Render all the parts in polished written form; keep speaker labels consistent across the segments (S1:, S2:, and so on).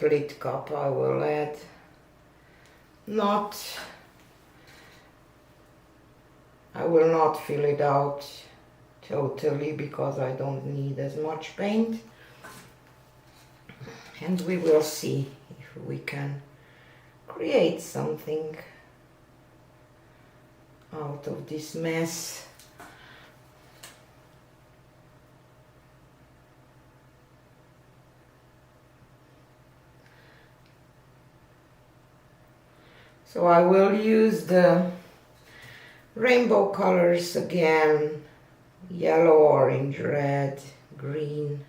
S1: split cup I will add. I will not fill it out totally because I don't need as much paint. And we will see if we can create something out of this mess. So I will use the rainbow colors again, yellow, orange, red, green,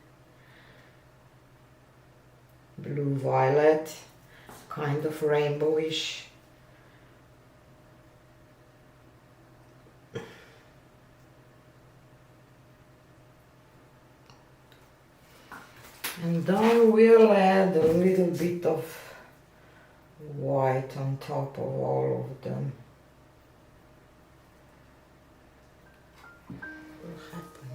S1: blue, violet, kind of rainbowish. And I will add a little bit of white on top of all of them. What will happen?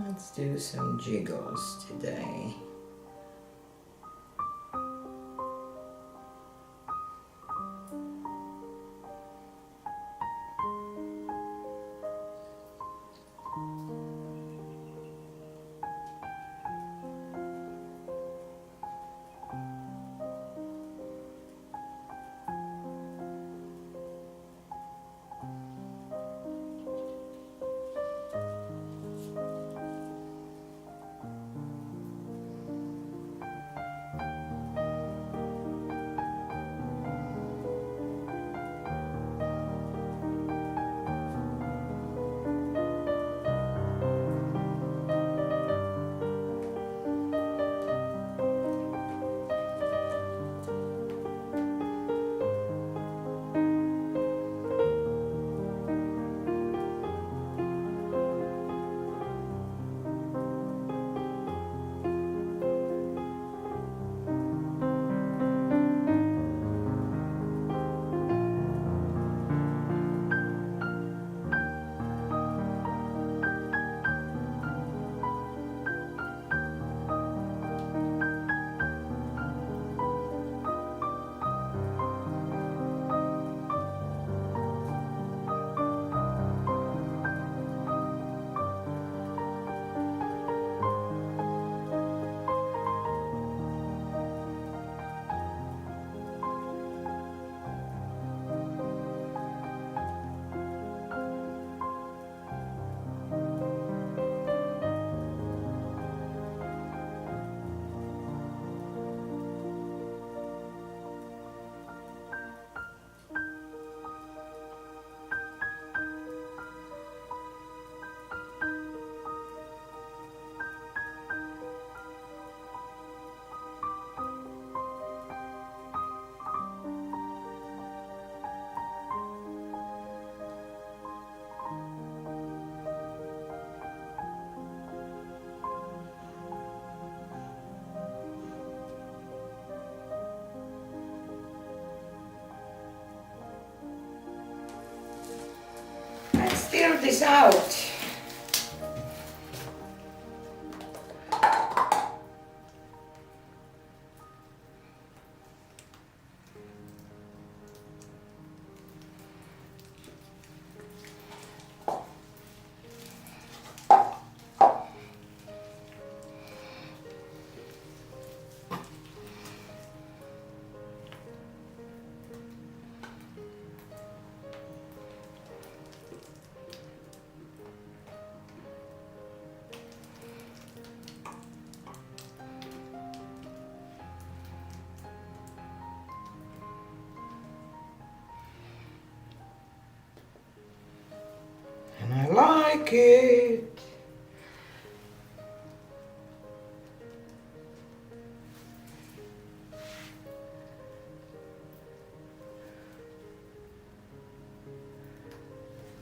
S1: Let's do some jiggles today. Let's stir this out. And I like it.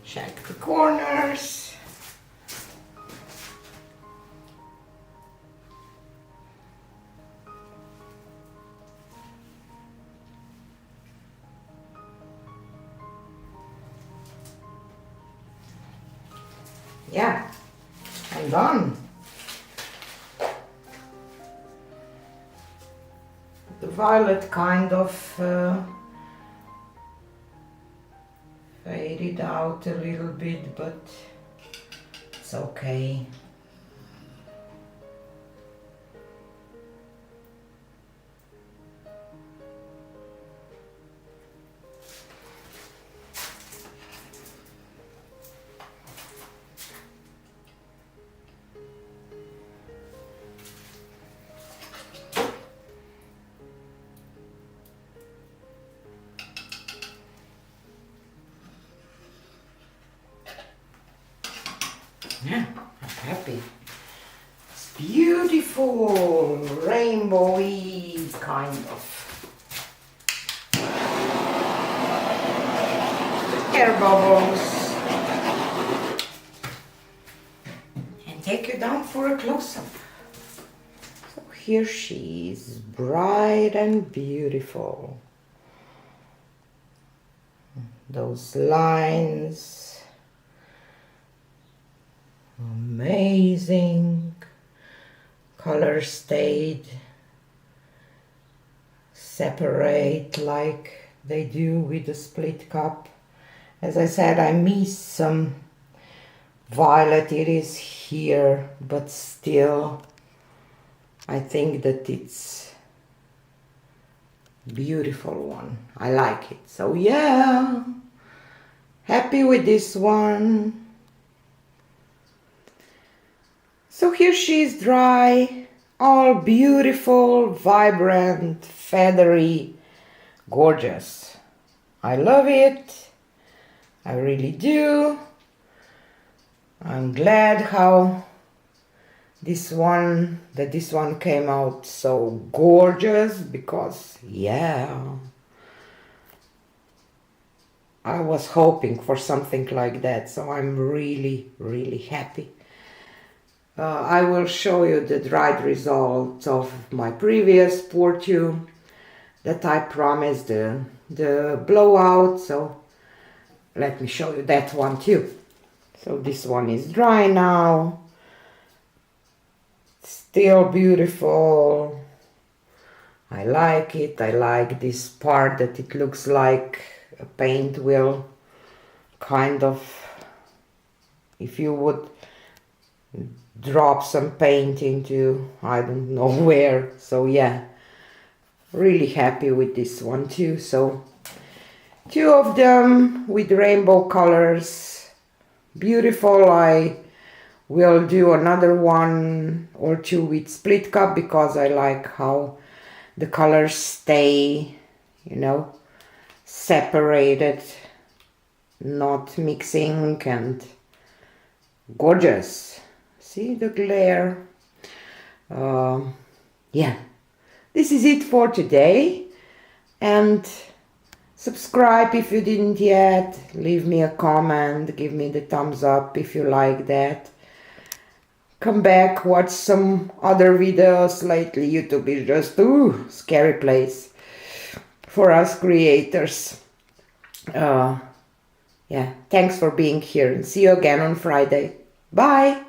S1: Check the corners. yeah, I'm done. The violet kind of faded out a little bit, but it's okay. Yeah, I'm happy. It's beautiful, rainbowy kind of air bubbles. And take you down for a close-up. So here she is, bright and beautiful. Those lines. Amazing. Color stayed separate like they do with the split cup. As I said, I miss some violet. It is here, but still I think that it's beautiful one. I like it. So yeah, happy with this one. So here she is dry, all beautiful, vibrant, feathery, gorgeous. I love it. I really do. I'm glad how this one came out so gorgeous, because yeah, I was hoping for something like that, so I'm really, really happy. I will show you the dried results of my previous pour tube that I promised the blowout, so let me show you that one too. So this one is dry now, still beautiful. I like it. I like this part that it looks like a paint wheel, kind of, if you would drop some paint into I don't know where. So yeah, really happy with this one too. So 2 of them with rainbow colors, beautiful. I will do another 1 or 2 with split cup, because I like how the colors stay, you know, separated, not mixing, and gorgeous. See the glare. Yeah, this is it for today, and subscribe if you didn't yet. Leave me a comment, give me the thumbs up if you like that. Come back, watch some other videos. Lately YouTube is just scary place for us creators. Yeah, thanks for being here, and see you again on Friday. Bye.